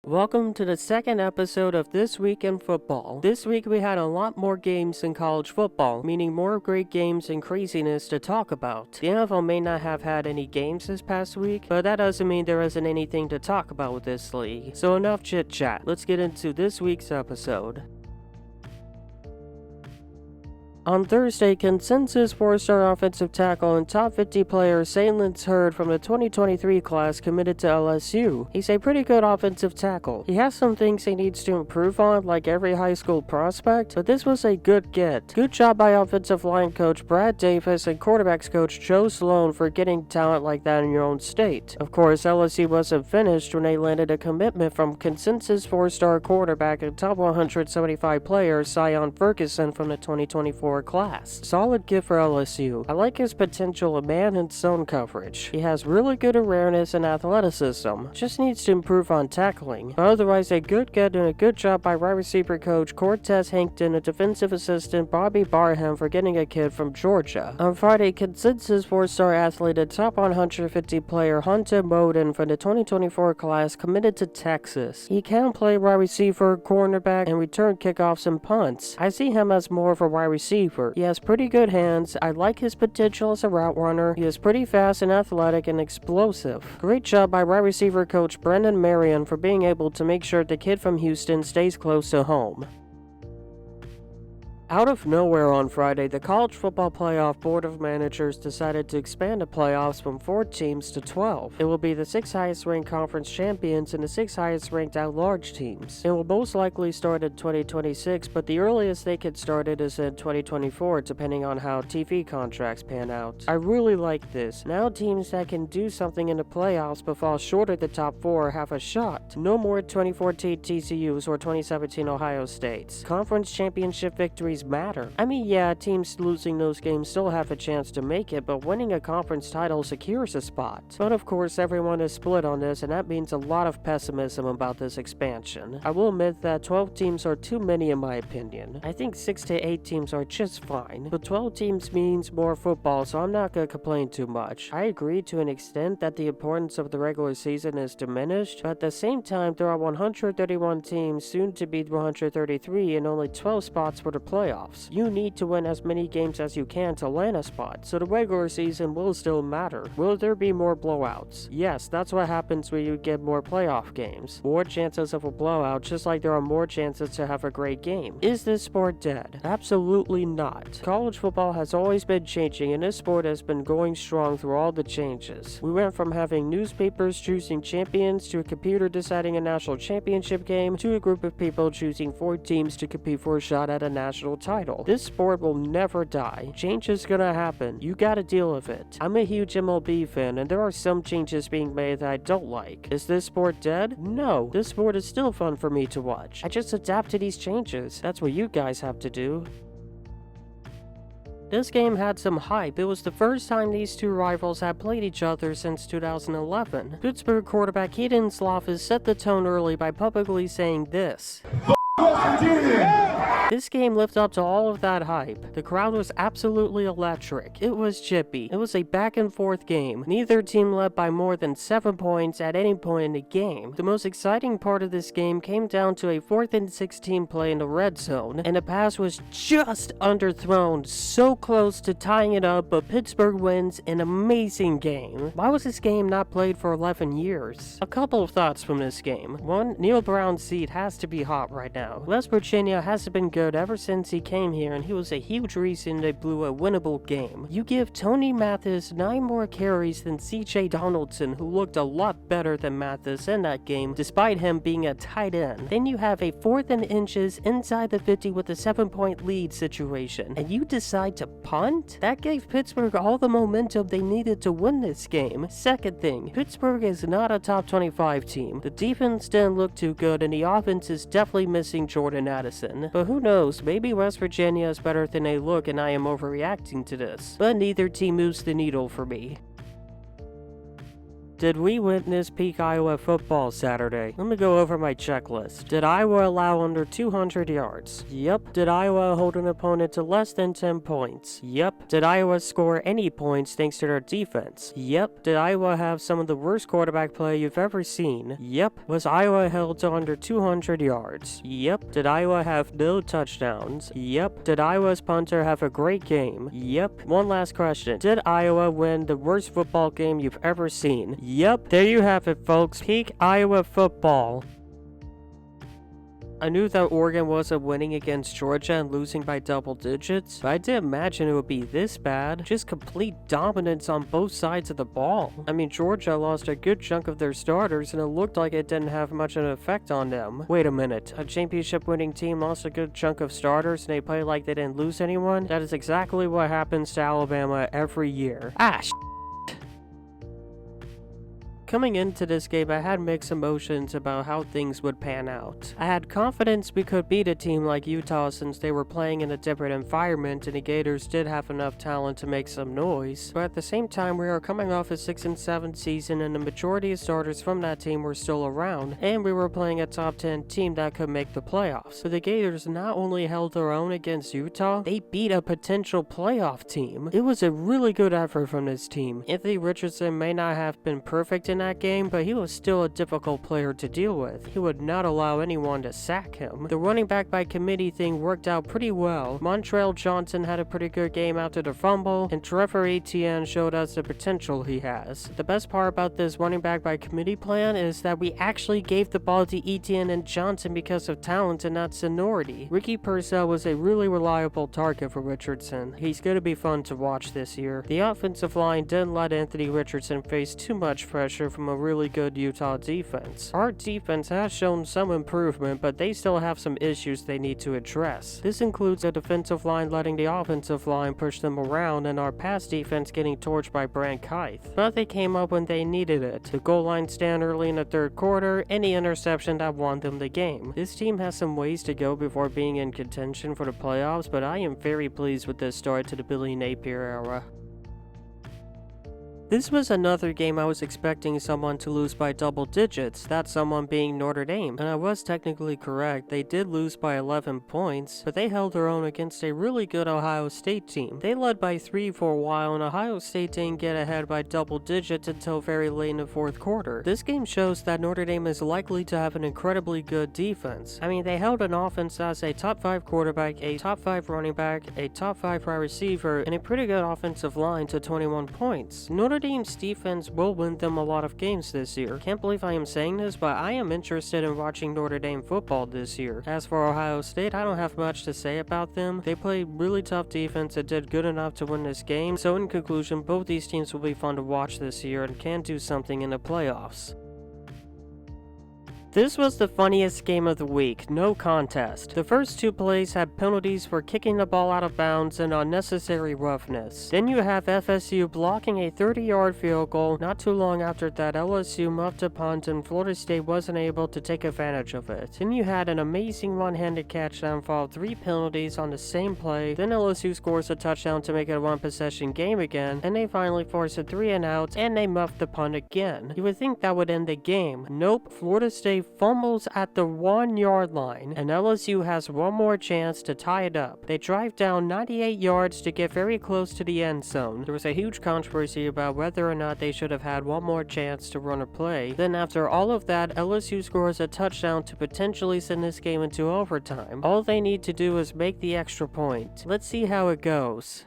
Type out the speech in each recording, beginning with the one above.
Welcome to the second episode of This Week in Football. This week we had a lot more games in college football, meaning more great games and craziness to talk about. The NFL may not have had any games this past week, but that doesn't mean there isn't anything to talk about with this league. So enough chit chat, let's get into this week's episode. On Thursday, consensus 4-star offensive tackle and top 50 player Jalen Hurd from the 2023 class committed to LSU. He's a pretty good offensive tackle. He has some things he needs to improve on, like every high school prospect, but this was a good get. Good job by offensive line coach Brad Davis and quarterbacks coach Joe Sloan for getting talent like that in your own state. Of course, LSU wasn't finished when they landed a commitment from consensus 4-star quarterback and top 175 player Sion Ferguson from the 2024 class. Solid gift for LSU. I like his potential in man and zone coverage. He has really good awareness and athleticism. Just needs to improve on tackling. But otherwise, a good get and a good job by wide receiver coach Cortez Hankton and defensive assistant Bobby Barham for getting a kid from Georgia. On Friday, consensus 4-star athlete and top 150 player Hunter Moden from the 2024 class committed to Texas. He can play wide receiver, cornerback, and return kickoffs and punts. I see him as more of a wide receiver. He has pretty good hands. I like his potential as a route runner. He is pretty fast and athletic and explosive. Great job by wide receiver coach Brendan Marion for being able to make sure the kid from Houston stays close to home. Out of nowhere on Friday, the College Football Playoff Board of Managers decided to expand the playoffs from 4 teams to 12. It will be the 6 highest ranked conference champions and the 6 highest ranked at-large teams. It will most likely start in 2026, but the earliest they could start it is in 2024, depending on how TV contracts pan out. I really like this. Now teams that can do something in the playoffs but fall short of the top 4 have a shot. No more 2014 TCUs or 2017 Ohio States. Conference championship victories matter. I mean, yeah, teams losing those games still have a chance to make it, but winning a conference title secures a spot. But of course, everyone is split on this, and that means a lot of pessimism about this expansion. I will admit that 12 teams are too many in my opinion. I think 6 to 8 teams are just fine, but 12 teams means more football, so I'm not gonna complain too much. I agree to an extent that the importance of the regular season is diminished, but at the same time, there are 131 teams, soon to be 133, and only 12 spots for the playoffs. You need to win as many games as you can to land a spot, so the regular season will still matter. Will there be more blowouts? Yes, that's what happens when you get more playoff games. More chances of a blowout, just like there are more chances to have a great game. Is this sport dead? Absolutely not. College football has always been changing, and this sport has been going strong through all the changes. We went from having newspapers choosing champions to a computer deciding a national championship game to a group of people choosing 4 teams to compete for a shot at a national title. This sport will never die. Change is gonna happen. You gotta deal with it. I'm a huge MLB fan, and there are some changes being made that I don't like. Is this sport dead? No. This sport is still fun for me to watch. I just adapt to these changes. That's what you guys have to do. This game had some hype. It was the first time these two rivals had played each other since 2011. Pittsburgh quarterback Keaton Slovis set the tone early by publicly saying this. This game lived up to all of that hype. The crowd was absolutely electric. It was chippy. It was a back and forth game. Neither team led by more than 7 points at any point in the game. The most exciting part of this game came down to a 4th and 16 play in the red zone, and the pass was just underthrown, so close to tying it up, but Pittsburgh wins an amazing game. Why was this game not played for 11 years? A couple of thoughts from this game. 1, Neil Brown's seat has to be hot right now. West Virginia hasn't been good ever since he came here, and he was a huge reason they blew a winnable game. You give Tony Mathis 9 more carries than CJ Donaldson, who looked a lot better than Mathis in that game, despite him being a tight end. Then you have a 4th and inches inside the 50 with a 7-point lead situation, and you decide to punt? That gave Pittsburgh all the momentum they needed to win this game. Second thing, Pittsburgh is not a top 25 team. The defense didn't look too good, and the offense is definitely missing Jordan Addison. But who knows, maybe West Virginia is better than they look and I am overreacting to this. But neither team moves the needle for me. Did we witness peak Iowa football Saturday? Let me go over my checklist. Did Iowa allow under 200 yards? Yep. Did Iowa hold an opponent to less than 10 points? Yep. Did Iowa score any points thanks to their defense? Yep. Did Iowa have some of the worst quarterback play you've ever seen? Yep. Was Iowa held to under 200 yards? Yep. Did Iowa have no touchdowns? Yep. Did Iowa's punter have a great game? Yep. One last question. Did Iowa win the worst football game you've ever seen? Yep, there you have it, folks. Peak Iowa football. I knew that Oregon wasn't winning against Georgia and losing by double digits, but I didn't imagine it would be this bad. Just complete dominance on both sides of the ball. I mean, Georgia lost a good chunk of their starters, and it looked like it didn't have much of an effect on them. Wait a minute, a championship-winning team lost a good chunk of starters, and they play like they didn't lose anyone? That is exactly what happens to Alabama every year. Coming into this game, I had mixed emotions about how things would pan out. I had confidence we could beat a team like Utah since they were playing in a different environment and the Gators did have enough talent to make some noise, but at the same time we are coming off a 6-7 season and the majority of starters from that team were still around, and we were playing a top 10 team that could make the playoffs. But the Gators not only held their own against Utah, they beat a potential playoff team. It was a really good effort from this team. Anthony Richardson may not have been perfect in that game, but he was still a difficult player to deal with. He would not allow anyone to sack him. The running back by committee thing worked out pretty well. Montrell Johnson had a pretty good game after the fumble, and Trevor Etienne showed us the potential he has. The best part about this running back by committee plan is that we actually gave the ball to Etienne and Johnson because of talent and not seniority. Ricky Purcell was a really reliable target for Richardson. He's going to be fun to watch this year. The offensive line didn't let Anthony Richardson face too much pressure from a really good Utah defense. Our defense has shown some improvement, but they still have some issues they need to address. This includes the defensive line letting the offensive line push them around and our pass defense getting torched by Brant Keith. But they came up when they needed it. The goal line stand early in the third quarter, and the interception that won them the game. This team has some ways to go before being in contention for the playoffs, but I am very pleased with this start to the Billy Napier era. This was another game I was expecting someone to lose by double digits, that someone being Notre Dame, and I was technically correct. They did lose by 11 points, but they held their own against a really good Ohio State team. They led by 3 for a while, and Ohio State didn't get ahead by double digits until very late in the fourth quarter. This game shows that Notre Dame is likely to have an incredibly good defense. I mean, they held an offense as a top 5 quarterback, a top 5 running back, a top 5 wide receiver, and a pretty good offensive line to 21 points. Notre Dame's defense will win them a lot of games this year. Can't believe I am saying this, but I am interested in watching Notre Dame football this year. As for Ohio State, I don't have much to say about them. They played really tough defense and did good enough to win this game, so in conclusion, both these teams will be fun to watch this year and can do something in the playoffs. This was the funniest game of the week, no contest. The first 2 plays had penalties for kicking the ball out of bounds and unnecessary roughness. Then you have FSU blocking a 30-yard field goal. Not too long after that, LSU muffed a punt and Florida State wasn't able to take advantage of it. Then you had an amazing one-handed catch that involved 3 penalties on the same play. Then LSU scores a touchdown to make it a 1-possession game again, and they finally force a 3-and-out, and they muffed the punt again. You would think that would end the game. Nope, Florida State fumbles at the 1-yard line, and LSU has one more chance to tie it up. They drive down 98 yards to get very close to the end zone. There was a huge controversy about whether or not they should have had one more chance to run a play. Then after all of that, LSU scores a touchdown to potentially send this game into overtime. All they need to do is make the extra point. Let's see how it goes.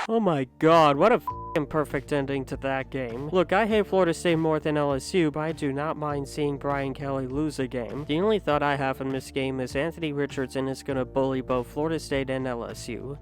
Oh my god, what a f***ing perfect ending to that game. Look, I hate Florida State more than LSU, but I do not mind seeing Brian Kelly lose a game. The only thought I have in this game is Anthony Richardson is gonna bully both Florida State and LSU.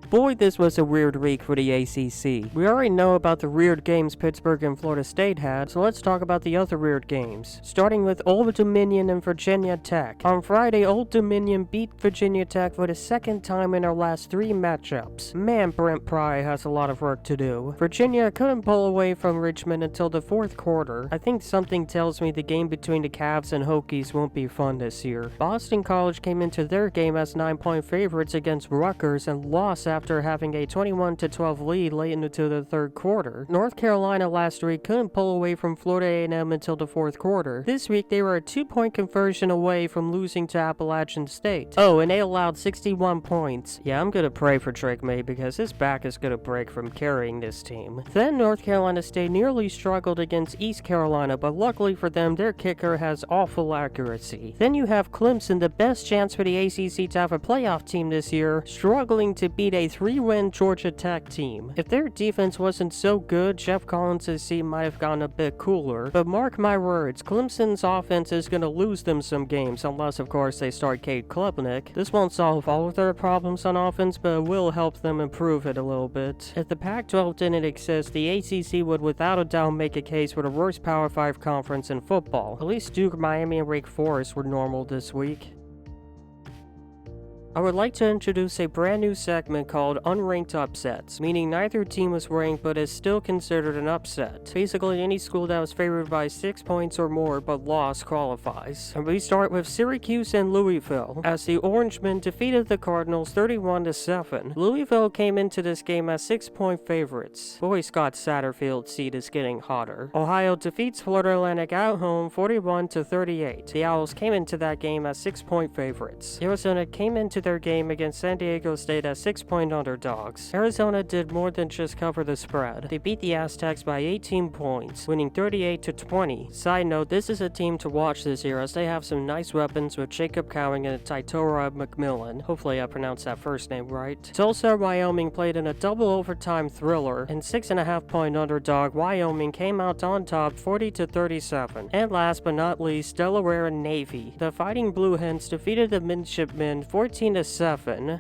Boy, this was a weird week for the ACC. We already know about the weird games Pittsburgh and Florida State had, so let's talk about the other weird games. Starting with Old Dominion and Virginia Tech. On Friday, Old Dominion beat Virginia Tech for the second time in their last 3 matchups. Man, Brent Pry has a lot of work to do. Virginia couldn't pull away from Richmond until the 4th quarter. I think something tells me the game between the Cavs and Hokies won't be fun this year. Boston College came into their game as 9-point favorites against Rutgers and lost after having a 21-12 lead late into the 3rd quarter. North Carolina last week couldn't pull away from Florida A&M until the 4th quarter. This week they were a 2-point conversion away from losing to Appalachian State. Oh, and they allowed 61 points. Yeah, I'm gonna pray for Drake May because his back is gonna break from carrying this team. Then North Carolina State nearly struggled against East Carolina, but luckily for them, their kicker has awful accuracy. Then you have Clemson, the best chance for the ACC to have a playoff team this year, struggling to beat a 3-win Georgia Tech team. If their defense wasn't so good, Jeff Collins' team might have gotten a bit cooler, but mark my words, Clemson's offense is gonna lose them some games, unless of course they start Cade Klubnik. This won't solve all of their problems on offense, but it will help them improve it a little bit. If the Pac-12 didn't exist, the ACC would without a doubt make a case for the worst Power 5 conference in football. At least Duke, Miami, and Wake Forest were normal this week. I would like to introduce a brand new segment called Unranked Upsets, meaning neither team was ranked but is still considered an upset. Basically, any school that was favored by 6 points or more but lost qualifies. And we start with Syracuse and Louisville, as the Orangemen defeated the Cardinals 31-7. Louisville came into this game as 6-point favorites. Boy, Scott Satterfield's seat is getting hotter. Ohio defeats Florida Atlantic at home 41-38. The Owls came into that game as 6-point favorites. Arizona came into their game against San Diego State as 6-point underdogs. Arizona did more than just cover the spread. They beat the Aztecs by 18 points, winning 38-20. Side note, this is a team to watch this year as they have some nice weapons with Jacob Cowing and Taitora McMillan. Hopefully I pronounced that first name right. Tulsa, Wyoming played in a double overtime thriller, and 6.5-point underdog Wyoming came out on top 40-37. And last but not least, Delaware and Navy. The Fighting Blue Hens defeated the Midshipmen 14-7.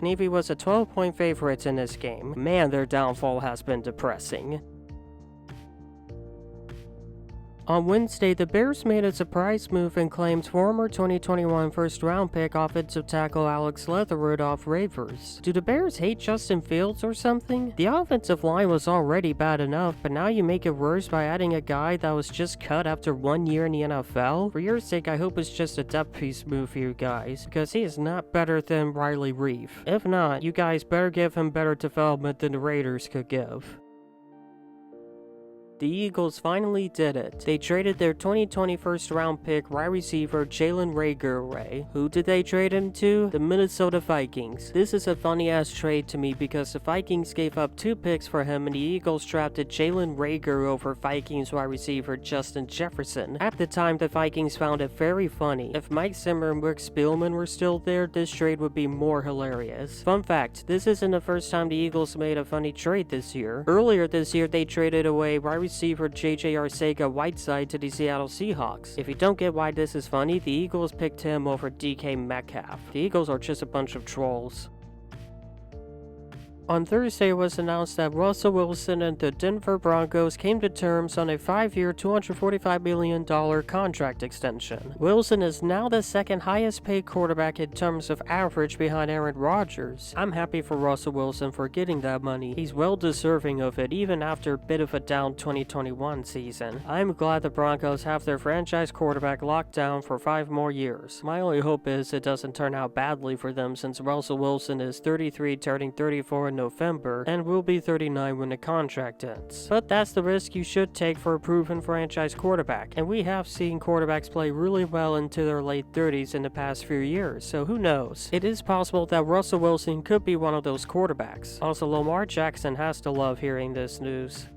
Navy was a 12-point favorite in this game. Man, their downfall has been depressing. On Wednesday, the Bears made a surprise move and claimed former 2021 first-round pick offensive tackle Alex Leatherwood off waivers. Do the Bears hate Justin Fields or something? The offensive line was already bad enough, but now you make it worse by adding a guy that was just cut after 1 year in the NFL? For your sake, I hope it's just a depth piece move for you guys, because he is not better than Riley Reef. If not, you guys better give him better development than the Raiders could give. The Eagles finally did it. They traded their 2020 first-round pick wide receiver Jalen away. Who did they trade him to? The Minnesota Vikings. This is a funny-ass trade to me because the Vikings gave up 2 picks for him and the Eagles drafted Jalen Reagor over Vikings wide receiver Justin Jefferson. At the time, the Vikings found it very funny. If Mike Zimmer and Rick Spielman were still there, this trade would be more hilarious. Fun fact, this isn't the first time the Eagles made a funny trade this year. Earlier this year, they traded away wide receiver J.J. Arcega-Whiteside to the Seattle Seahawks. If you don't get why this is funny, the Eagles picked him over DK Metcalf. The Eagles are just a bunch of trolls. On Thursday, it was announced that Russell Wilson and the Denver Broncos came to terms on a 5-year, $245 million contract extension. Wilson is now the second highest paid quarterback in terms of average behind Aaron Rodgers. I'm happy for Russell Wilson for getting that money. He's well deserving of it even after a bit of a down 2021 season. I'm glad the Broncos have their franchise quarterback locked down for 5 more years. My only hope is it doesn't turn out badly for them since Russell Wilson is 33 turning 34 in November and will be 39 when the contract ends. But that's the risk you should take for a proven franchise quarterback, and we have seen quarterbacks play really well into their late 30s in the past few years, so who knows? It is possible that Russell Wilson could be one of those quarterbacks. Also, Lamar Jackson has to love hearing this news.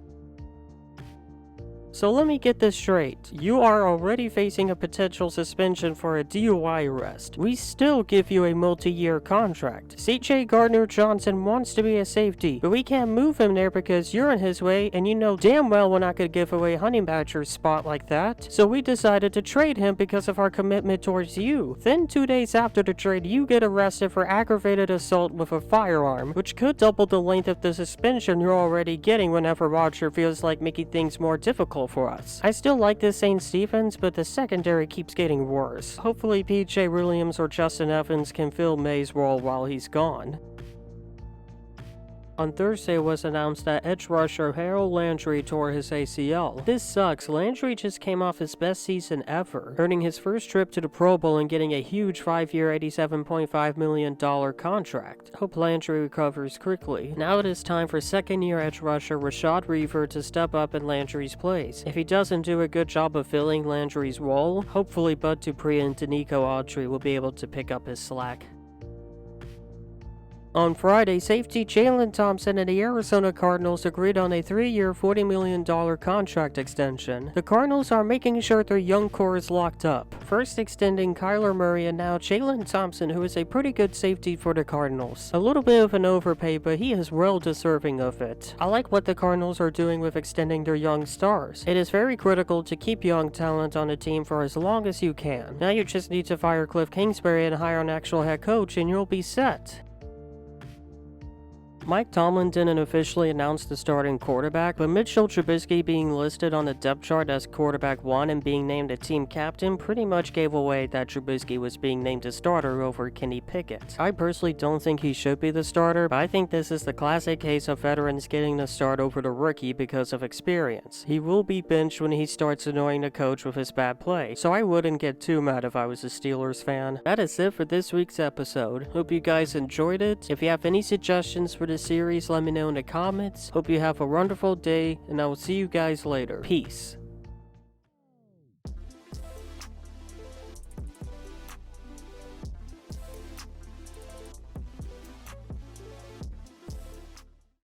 So let me get this straight. You are already facing a potential suspension for a DUI arrest. We still give you a multi-year contract. CJ Gardner-Johnson wants to be a safety, but we can't move him there because you're in his way, and you know damn well we're not going to give away Honey Badger's spot like that. So we decided to trade him because of our commitment towards you. Then 2 days after the trade, you get arrested for aggravated assault with a firearm, which could double the length of the suspension you're already getting whenever Roger feels like making things more difficult for us. I still like this Saints defense, but the secondary keeps getting worse. Hopefully PJ Williams or Justin Evans can fill May's role while he's gone. On Thursday, it was announced that edge rusher Harold Landry tore his ACL. This sucks. Landry just came off his best season ever, earning his first trip to the Pro Bowl and getting a huge 5-year $87.5 million contract. Hope Landry recovers quickly. Now it is time for second-year edge rusher Rashad Reaver to step up in Landry's place. If he doesn't do a good job of filling Landry's role, hopefully Bud Dupree and Danico Autry will be able to pick up his slack. On Friday, safety Jalen Thompson and the Arizona Cardinals agreed on a 3-year $40 million contract extension. The Cardinals are making sure their young core is locked up, first extending Kyler Murray and now Jalen Thompson, who is a pretty good safety for the Cardinals. A little bit of an overpay, but he is well deserving of it. I like what the Cardinals are doing with extending their young stars. It is very critical to keep young talent on a team for as long as you can. Now you just need to fire Cliff Kingsbury and hire an actual head coach and you'll be set. Mike Tomlin didn't officially announce the starting quarterback, but Mitchell Trubisky being listed on the depth chart as quarterback 1 and being named a team captain pretty much gave away that Trubisky was being named a starter over Kenny Pickett. I personally don't think he should be the starter, but I think this is the classic case of veterans getting the start over the rookie because of experience. He will be benched when he starts annoying the coach with his bad play, so I wouldn't get too mad if I was a Steelers fan. That is it for this week's episode. Hope you guys enjoyed it. If you have any suggestions for the series, let me know in the comments. Hope you have a wonderful day, and I will see you guys later. Peace.